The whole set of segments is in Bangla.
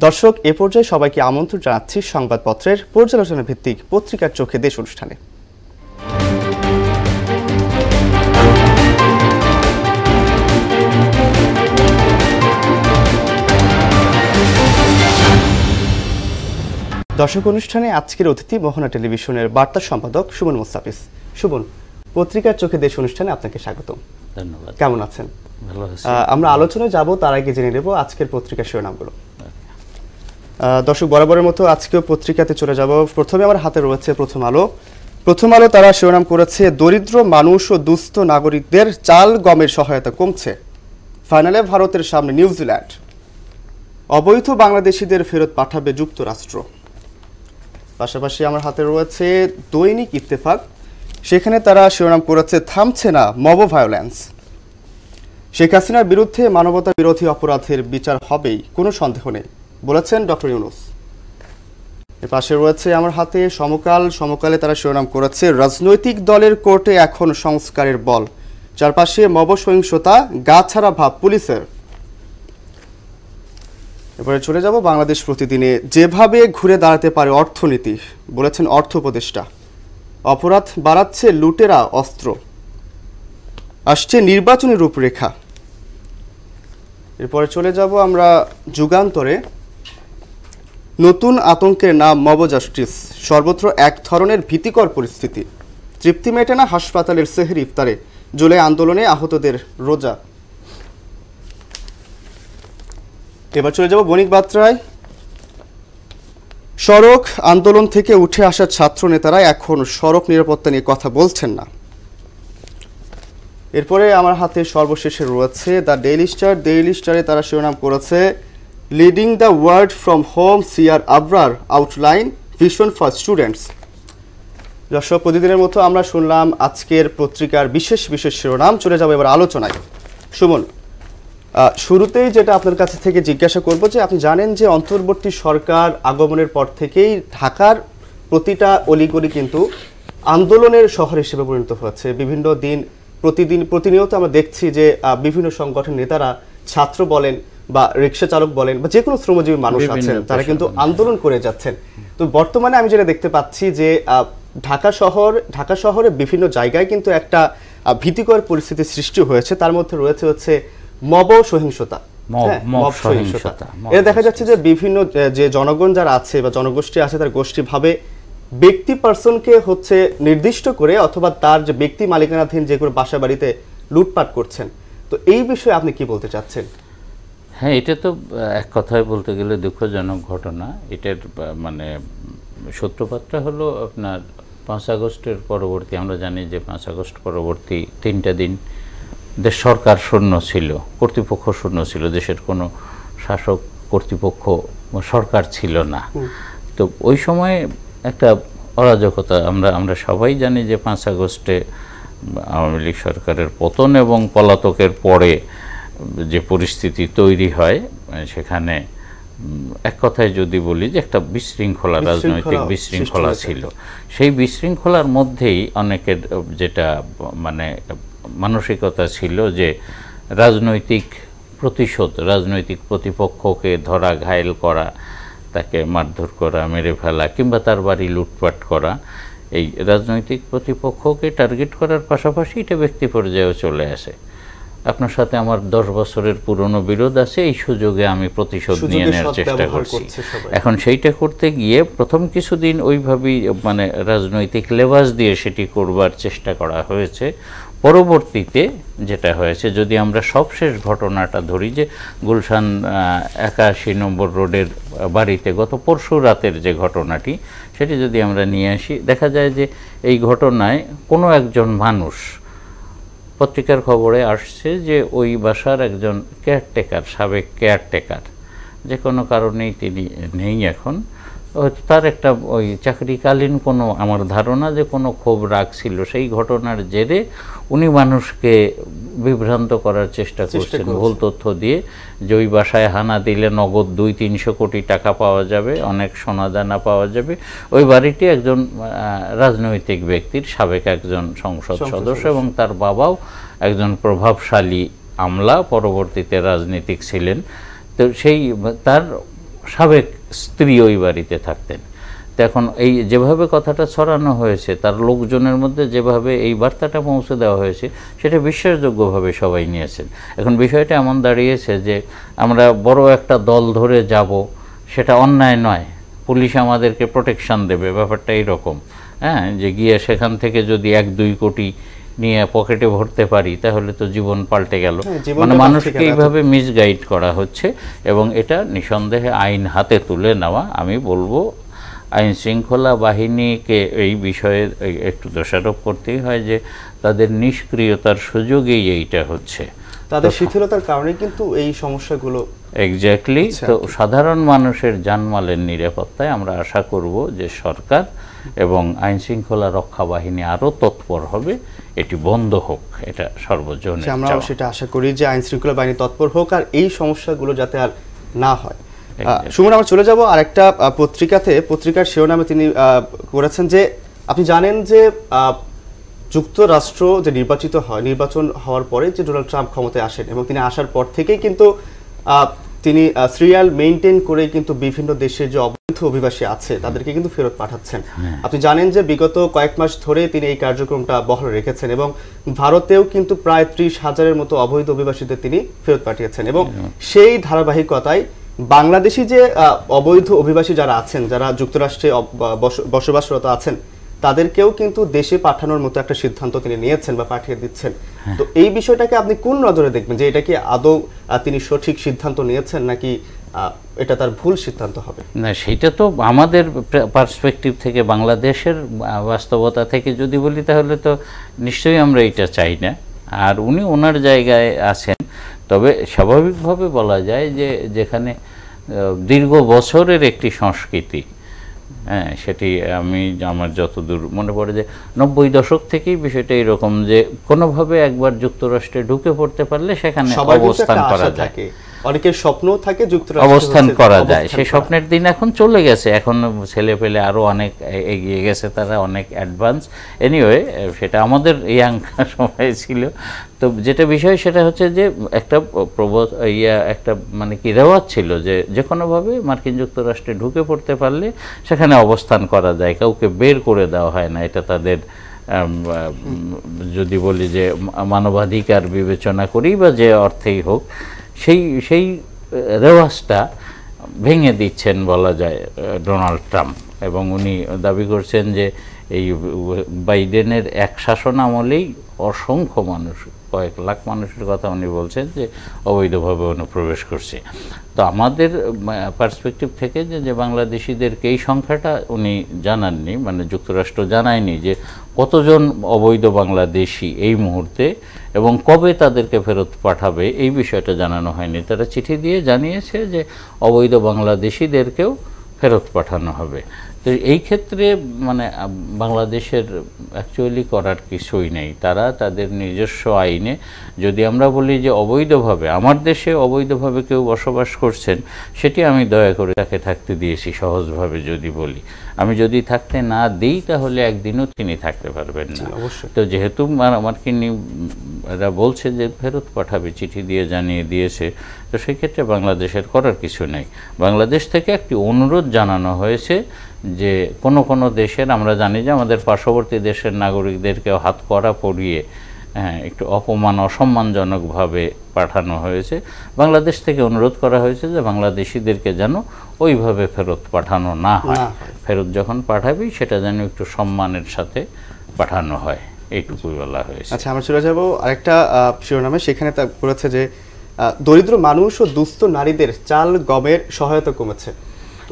দর্শক, এ পর্যায়ে সবাইকে আমন্ত্রণ জানাচ্ছি সংবাদপত্রের পর্যালোচনা ভিত্তিক পত্রিকার চোখে দেশ অনুষ্ঠানে। দর্শক, অনুষ্ঠানে আজকের অতিথি মোহনা টেলিভিশনের বার্তা সম্পাদক সুমন মোস্তাফিজ। সুমন, পত্রিকার চোখে দেশ অনুষ্ঠানে আপনাকে স্বাগতম। ধন্যবাদ। কেমন আছেন? ভালো আছি। আমরা আলোচনায় যাব, তার আগে জেনে নেব আজকের পত্রিকার শিরোনামগুলো। দর্শক, বরাবরের মতো আজকেও পত্রিকাতে চলে যাব। প্রথমে আমার হাতে রয়েছে প্রথম আলো। প্রথম আলো তারা শিরোনাম করেছে, দরিদ্র মানুষ ও দুস্থ নাগরিকদের চাল গমের সহায়তা কমছে, ফাইনালে ভারতের সামনে নিউজিল্যান্ড, অবৈধ বাংলাদেশিদের ফেরত পাঠাবে যুক্তরাষ্ট্র। পাশাপাশি আমার হাতে রয়েছে দৈনিক ইত্তেফাক, সেখানে তারা শিরোনাম করেছে, থামছে না মব ভায়োলেন্স, শেখ হাসিনার বিরুদ্ধে মানবতা বিরোধী অপরাধের বিচার হবেই, কোনো সন্দেহ নেই, বলেছেন ডক্টর ইউনূস। এর পাশে রয়েছে আমার হাতে সমকাল। সমকালে তারা শিরোনাম করেছে, রাজনৈতিক দলের কোর্টে এখন সংস্কারের বল, চারপাশে মব সহিংসতা, গা ছাড়া ভাব পুলিশের। এবারে চলে যাব বাংলাদেশ প্রতিদিনে, যেভাবে ঘুরে দাঁড়াতে পারে অর্থনীতি, বলেছেন অর্থ উপদেষ্টা, অপরাধ বাড়াচ্ছে লুটেরা অস্ত্র, আসছে নির্বাচনী রূপরেখা। এরপরে চলে যাব আমরা যুগান্তরে, নতুন আতঙ্কের নাম মব জাস্টিস, সর্বত্র এক ধরনের ভীতিকর পরিস্থিতি, তৃপ্তি মেটে না হাসপাতালের সেহরি ইফতারে, জুলাই আন্দোলনে আহতদের রোজা। এবার চলে যাব বণিক বার্তায়, সড়ক আন্দোলন থেকে উঠে আসা ছাত্র নেতারা এখন সড়ক নিরাপত্তা নিয়ে কথা বলছেন না। এরপরে আমার হাতে সর্বশেষে রয়েছে দ্য ডেইলি স্টার। ডেইলি স্টারে তারা শিরোনাম করেছে, leading the world from home, CR Abrar outline vision for students. দর্শক, প্রতিদিনের মতো আমরা শুনলাম আজকের পত্রিকার বিশেষ বিশেষ শিরোনাম। চলে যাব এবার আলোচনায়। সুমন, শুরুতেই যেটা আপনার কাছে থেকে জিজ্ঞাসা করব, যে আপনি জানেন যে অন্তর্বর্তী সরকার আগমনের পর থেকেই ঢাকার প্রতিটা অলিগলি কিন্তু আন্দোলনের শহর হিসেবে পরিণত হচ্ছে। বিভিন্ন দিন প্রতিনিয়ত আমরা দেখছি যে বিভিন্ন সংগঠন নেতারা, ছাত্র বলেন বা রিক্সা চালক বলেন বা যে কোনো শ্রমজীবী মানুষ আছেন, তারা কিন্তু আন্দোলন করে যাচ্ছেন। তো বর্তমানে আমি যেটা দেখতে পাচ্ছি যে ঢাকা শহরে বিভিন্ন জায়গায় কিন্তু একটা ভীতিকর পরিস্থিতির সৃষ্টি হয়েছে। তার মধ্যে রয়েছে মব সহিংসতা। এটা দেখা যাচ্ছে যে বিভিন্ন যে জনগণ যারা আছে বা জনগোষ্ঠী আছে, তার গোষ্ঠীভাবে ব্যক্তি পার্সনকে নির্দিষ্ট করে অথবা তার যে ব্যক্তি মালিকানাধীন যেগুলো বাসা বাড়িতে লুটপাট করছেন। তো এই বিষয়ে আপনি কি বলতে চাচ্ছেন? হ্যাঁ, এটা তো এক কথায় বলতে গেলে দুঃখজনক ঘটনা। এটার মানে সূত্রপাতটা হলো আপনার 5 আগস্টের পরবর্তী। আমরা জানি যে 5 আগস্ট পরবর্তী 3টা দিন দেশ সরকার শূন্য ছিল, কর্তৃপক্ষ শূন্য ছিল, দেশের কোনো শাসক কর্তৃপক্ষ সরকার ছিল না। তো ওই সময় একটা অরাজকতা, আমরা সবাই জানি যে 5 আগস্টে আওয়ামী লীগ সরকারের পতন এবং পলাতকের পরে যে পরিস্থিতি তৈরি হয়, সেখানে এক কথায় যদি বলি যে একটা বিশৃঙ্খলা, রাজনৈতিক বিশৃঙ্খলা ছিল। সেই বিশৃঙ্খলার মধ্যেই অনেকের যেটা মানে মানসিকতা ছিল যে রাজনৈতিক প্রতিশোধ, রাজনৈতিক প্রতিপক্ষকে ধরা, ঘায়েল করা, তাকে মারধর করা, মেরে ফেলা কিংবা তার বাড়ি লুটপাট করা, এই রাজনৈতিক প্রতিপক্ষকে টার্গেট করার পাশাপাশি এটা ব্যক্তি পর্যায়েও চলে আসে। আপনার সাথে আমার 10 বছরের পুরনো বিরোধ আছে, এই সুযোগে আমি প্রতিশোধ নিয়ে নেওয়ার চেষ্টা করছি। এখন সেইটা করতে গিয়ে প্রথম কিছুদিন ওইভাবেই মানে রাজনৈতিক লেবাস দিয়ে সেটি করবার চেষ্টা করা হয়েছে। পরবর্তীতে যেটা হয়েছে, যদি আমরা সবশেষ ঘটনাটা ধরি, যে গুলশান 81 নম্বর রোডের বাড়িতে গত পরশু রাতের যে ঘটনাটি, সেটি যদি আমরা নিয়ে আসি, দেখা যায় যে এই ঘটনায় কোনো একজন মানুষ, পত্রিকার খবরে আসছে যে ওই বাসার একজন কেয়ারটেকার, সাবেক কেয়ারটেকার, যে কোনো কারণেই তিনি নেই এখন, তার একটা ওই চাকরিকালীন কোনো, আমার ধারণা যে কোনো ক্ষোভ রাগ ছিল, সেই ঘটনার জেরে উনি মানুষকে বিভ্রান্ত করার চেষ্টা করছেন ভুল তথ্য দিয়ে, যে ওই বাসায় হানা দিলে নগদ 200-300 কোটি টাকা পাওয়া যাবে, অনেক সোনাদানা পাওয়া যাবে। ওই বাড়িটি একজন রাজনৈতিক ব্যক্তির, সাবেক একজন সংসদ সদস্য এবং তার বাবাও একজন প্রভাবশালী আমলা, পরবর্তীতে রাজনীতিক ছিলেন। তো সেই তার সাবেক স্ত্রী ওই বাড়িতে থাকতেন। তো এখন এই যেভাবে কথাটা ছড়ানো হয়েছে, তার লোকজনের মধ্যে যেভাবে এই বার্তাটা পৌঁছে দেওয়া হয়েছে, সেটা বিশ্বাসযোগ্যভাবে সবাই নিয়েছেন। এখন বিষয়টা এমন দাঁড়িয়েছে যে আমরা বড় একটা দল ধরে যাব, সেটা অন্যায় নয়, পুলিশ আমাদেরকে প্রোটেকশন দেবে, ব্যাপারটা এইরকম। হ্যাঁ, যে গিয়ে সেখান থেকে যদি 1-2 কোটি নিয়ে পকেটে ভরতে পারি তাহলে তো জীবন পাল্টে গেল। মানে মানুষকে এইভাবে মিসগাইড করা হচ্ছে, এবং এটা নিঃসন্দেহে আইন হাতে তুলে নেওয়া। আমি বলবো আইন শৃঙ্খলা বাহিনীকে এই বিষয়ে একটু দোষারোপ করতেই হয় যে তাদের নিষ্ক্রিয়তার সুযোগেই এইটা হচ্ছে, তাদের শিথিলতার কারণে কিন্তু এই সমস্যাগুলো। এক্স্যাক্টলি। তো সাধারণ মানুষের জানমালের নিরাপত্তায় আমরা আশা করব যে সরকার এবং আইন শৃঙ্খলা রক্ষা বাহিনী আরও তৎপর হবে, এটি বন্ধ হোক, এটা সর্বজনীন। আমরাও সেটা আশা করি যে আইন শৃঙ্খলা বাহিনী তৎপর হোক আর এই সমস্যাগুলো যাতে আর না হয়। সুমন, আমরা চলে যাব আরেকটা পত্রিকাতে। পত্রিকার শিরোনামে তিনি করেছেন যে আপনি জানেন যে যুক্তরাষ্ট্র যে নির্বাচন হওয়ার পরে যে ডোনাল্ড ট্রাম্প ক্ষমতায় আসেন, এবং তিনি আসার পর থেকেই কিন্তু তিনি সিরিয়াল মেইনটেইন করে কিন্তু বিভিন্ন দেশের যে অবৈধ অভিবাসী আছে তাদেরকে কিন্তু ফেরত পাঠাচ্ছেন। আপনি জানেন যে বিগত কয়েক মাস ধরে তিনি এই কার্যক্রমটা বহাল রেখেছেন, এবং ভারতেও কিন্তু প্রায় 30,000-এর মতো অবৈধ অভিবাসীদের তিনি ফেরত পাঠিয়েছেন। এবং সেই ধারাবাহিকতায় বাংলাদেশি যে অবৈধ অভিবাসী যারা আছেন, যারা যুক্তরাষ্ট্রে বসবাসরত আছেন, তাদেরকেও কিন্তু দেশে পাঠানোর মতো একটা সিদ্ধান্ত তিনি নিয়েছেন বা পাঠিয়ে দিচ্ছেন। তো এই বিষয়টাকে আপনি কোন নজরে দেখবেন, যে এটা কি আদৌ তিনি সঠিক সিদ্ধান্ত নিয়েছেন নাকি এটা তার ভুল সিদ্ধান্ত হবে? না, সেটা তো আমাদের পার্সপেক্টিভ থেকে, বাংলাদেশের বাস্তবতা থেকে যদি বলি তাহলে তো নিশ্চয়ই আমরা এটা চাই না, আর উনি ওনার জায়গায় আছেন। তবে স্বাভাবিকভাবে বলা যায় যে যেখানে দীর্ঘ বছরের একটি সংস্কৃতি, হ্যাঁ, সেটি আমার যতদূর মনে পড়ে যে 90 দশক থেকেই বিষয়টা এরকম যে কোনোভাবে একবার যুক্তরাষ্ট্রে ঢুকে পড়তে পারলে সেখানে অবস্থান করা যায়, অনেকের স্বপ্ন থাকে যুক্তরাষ্ট্রে অবস্থান করা যায়। সেই স্বপ্নের দিন এখন চলে গেছে, এখন ছেলে পেলে আরও অনেক এগিয়ে গেছে, তারা অনেক অ্যাডভান্স। এনিওয়ে, সেটা আমাদের ইয়াং সময় ছিল। তো যেটা বিষয় সেটা হচ্ছে যে একটা একটা মানে কি রেওয়াজ ছিল যে যে কোনোভাবে মার্কিন যুক্তরাষ্ট্রে ঢুকে পড়তে পারলে সেখানে অবস্থান করা যায়, কাউকে বের করে দেওয়া হয় না। এটা তাদের যদি বলি যে মানবাধিকার বিবেচনা করি বা যে অর্থেই হোক, সেই রেওয়াজটা ভেঙে দিচ্ছেন বলা যায় ডোনাল্ড ট্রাম্প। এবং উনি দাবি করছেন যে এই বাইডেনের এক শাসন আমলেই অসংখ্য মানুষ, কয়েক লাখ মানুষের কথা উনি বলছেন যে অবৈধভাবে অনুপ্রবেশ করছে। তো আমাদের পার্সপেক্টিভ থেকে যে বাংলাদেশিদেরকে এই সংখ্যাটা উনি জানাননি, মানে যুক্তরাষ্ট্র জানায়নি যে কতজন অবৈধ বাংলাদেশি এই মুহূর্তে এবং কবে তাদেরকে ফেরত পাঠাবে, এই বিষয়টা জানানো হয়নি। তারা চিঠি দিয়ে জানিয়েছে যে অবৈধ বাংলাদেশিদেরকেও ফেরত পাঠানো হবে। তো এই ক্ষেত্রে মানে বাংলাদেশের অ্যাকচুয়ালি করার কিছুই নেই। তারা তাদের নিজস্ব আইনে, যদি আমরা বলি যে অবৈধভাবে আমার দেশে অবৈধভাবে কেউ বসবাস করছেন, সেটি আমি দয়া করে তাকে থাকতে দিয়েছি। সহজভাবে যদি বলি, আমি যদি থাকতে না দিই তাহলে একদিনও তিনি থাকতে পারবেন না। তো যেহেতু মার্কিনিরা বলছে যে ফেরত পাঠাবে, চিঠি দিয়ে জানিয়ে দিয়েছে, তো সেক্ষেত্রে বাংলাদেশের করার কিছু নেই। বাংলাদেশ থেকে একটি অনুরোধ জানানো হয়েছে যে কোনো দেশের, আমরা জানি যে আমাদের পার্শ্ববর্তী দেশের নাগরিকদেরকে হাতকড়া পরিয়ে একটু অসম্মানজনকভাবে পাঠানো হয়েছে। বাংলাদেশ থেকে অনুরোধ করা হয়েছে যে বাংলাদেশিদেরকে যেন ওইভাবে ফেরত পাঠানো না হয়, ফেরত যখন পাঠাবি সেটা যেন একটু সম্মানের সাথে পাঠানো হয়, এইটুকুই বলা হয়েছে। আচ্ছা, আমরা চলে যাব আরেকটা শিরোনামে। সেখানে তা বলেছে যে দরিদ্র মানুষ ও দুস্থ নারীদের চাল গমের সহায়তা কমেছে।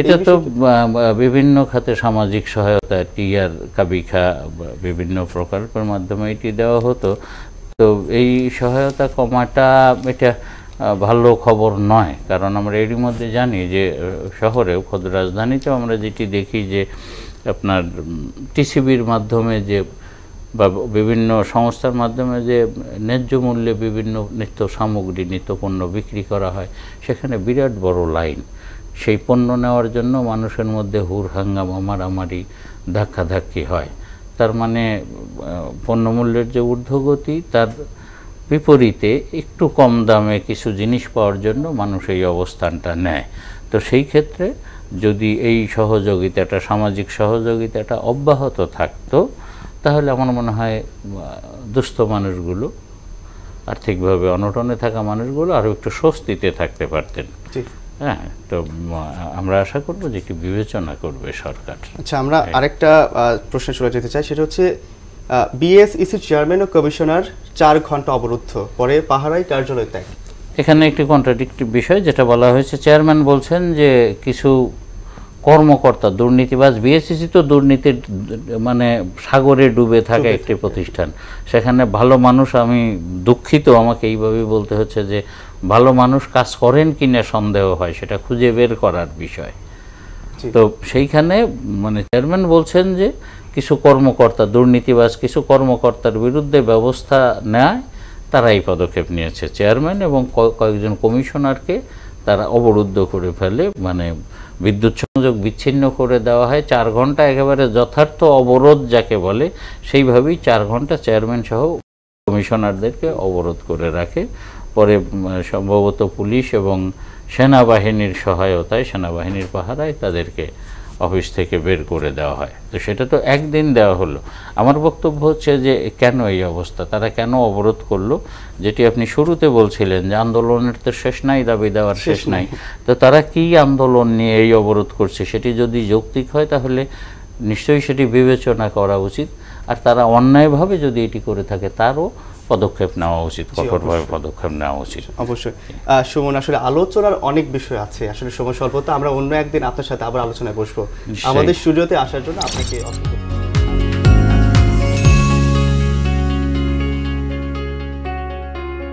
এটা তো বিভিন্ন খাতে সামাজিক সহায়তা, টিআর কাবিখা বিভিন্ন প্রকল্পের মাধ্যমে এটি দেওয়া হতো। তো এই সহায়তা কমাটা এটা ভালো খবর নয়, কারণ আমরা এরই মধ্যে জানি যে শহরেও, ক্ষুদ্র রাজধানীতেও আমরা যেটি দেখি যে আপনার টিসিবির মাধ্যমে যে বা বিভিন্ন সংস্থার মাধ্যমে যে ন্যায্য মূল্যে বিভিন্ন নিত্য সামগ্রী, নিত্যপণ্য বিক্রি করা হয়, সেখানে বিরাট বড় লাইন। সেই পণ্য নেওয়ার জন্য মানুষের মধ্যে হুড়হাঙ্গামা, মারামারি, ধাক্কাধাক্কি হয়। তার মানে পণ্যমূল্যের যে ঊর্ধ্বগতি, তার বিপরীতে একটু কম দামে কিছু জিনিস পাওয়ার জন্য মানুষ এই অবস্থানটা নেয়। তো সেই ক্ষেত্রে যদি এই সহযোগিতাটা, সামাজিক সহযোগিতাটা অব্যাহত থাকতো, তাহলে আমার মনে হয় দুস্থ মানুষগুলো, আর্থিকভাবে অনটনে থাকা মানুষগুলো আরও একটু স্বস্তিতে থাকতে পারতেন। হ্যাঁ, তো আমরা আশা করব যে একটু বিবেচনা করবে সরকার। আচ্ছা, আমরা আরেকটা প্রশ্নে চলে যেতে চাই, সেটা হচ্ছে বিএসইসির চেয়ারম্যান ও কমিশনার 4 ঘন্টা অবরুদ্ধ, পরে পাহারায় কার্যালয় ত্যাগ। এখানে একটি কন্ট্রাডিক্টিভ বিষয় যেটা বলা হয়েছে, চেয়ারম্যান বলছেন যে কিছু কর্মকর্তা দুর্নীতিবাজ, বিএসইসি তো দুর্নীতির মানে সাগরে ডুবে থাকা একটি প্রতিষ্ঠান, সেখানে ভালো মানুষ, আমি দুঃখিত আমাকে এইভাবেই বলতে হচ্ছে যে ভালো মানুষ কাজ করেন কিনা সন্দেহ হয়, সেটা খুঁজে বের করার বিষয়। তো সেইখানে মানে চেয়ারম্যান বলছেন যে কিছু কর্মকর্তা দুর্নীতিবাজ, কিছু কর্মকর্তার বিরুদ্ধে ব্যবস্থা নেয়, তারা এই পদক্ষেপ নিয়েছে। চেয়ারম্যান এবং কয়েকজন কমিশনারকে তারা অবরুদ্ধ করে ফেলে, মানে বিদ্যুৎ সংযোগ বিচ্ছিন্ন করে দেওয়া হয় 4 ঘন্টা, একেবারে যথার্থ অবরোধ যাকে বলে সেইভাবেই 4 ঘন্টা চেয়ারম্যান সহ কমিশনারদেরকে অবরোধ করে রাখে। পরে সম্ভবত পুলিশ এবং সেনাবাহিনীর সহায়তায়, সেনাবাহিনীর পাহারায় তাদেরকে অফিস থেকে বের করে দেওয়া হয়। তো সেটা তো একদিন দেওয়া হলো। আমার বক্তব্য হচ্ছে যে কেন এই অবস্থা, তারা কেন অবরোধ করলো, যেটি আপনি শুরুতে বলছিলেন যে আন্দোলনের তো শেষ নাই, দাবি দেওয়ার শেষ নাই। তো তারা কি আন্দোলন নিয়ে এই অবরোধ করছে, সেটি যদি যৌক্তিক হয় তাহলে নিশ্চয়ই সেটি বিবেচনা করা উচিত, আর তারা অন্যায়ভাবে যদি এটি করে থাকে তারও পদক্ষেপ নেওয়া উচিত, কঠোরভাবে পদক্ষেপ নেওয়া উচিত। অবশ্যই সুমন, আসলে আলোচনার অনেক বিষয় আছে, আসলে সময় স্বল্পতা, আমরা অন্য একদিন আপনার সাথে আবার আলোচনায় বসবো। আমাদের স্টুডিওতে আসার জন্য আপনাকে অসংখ্য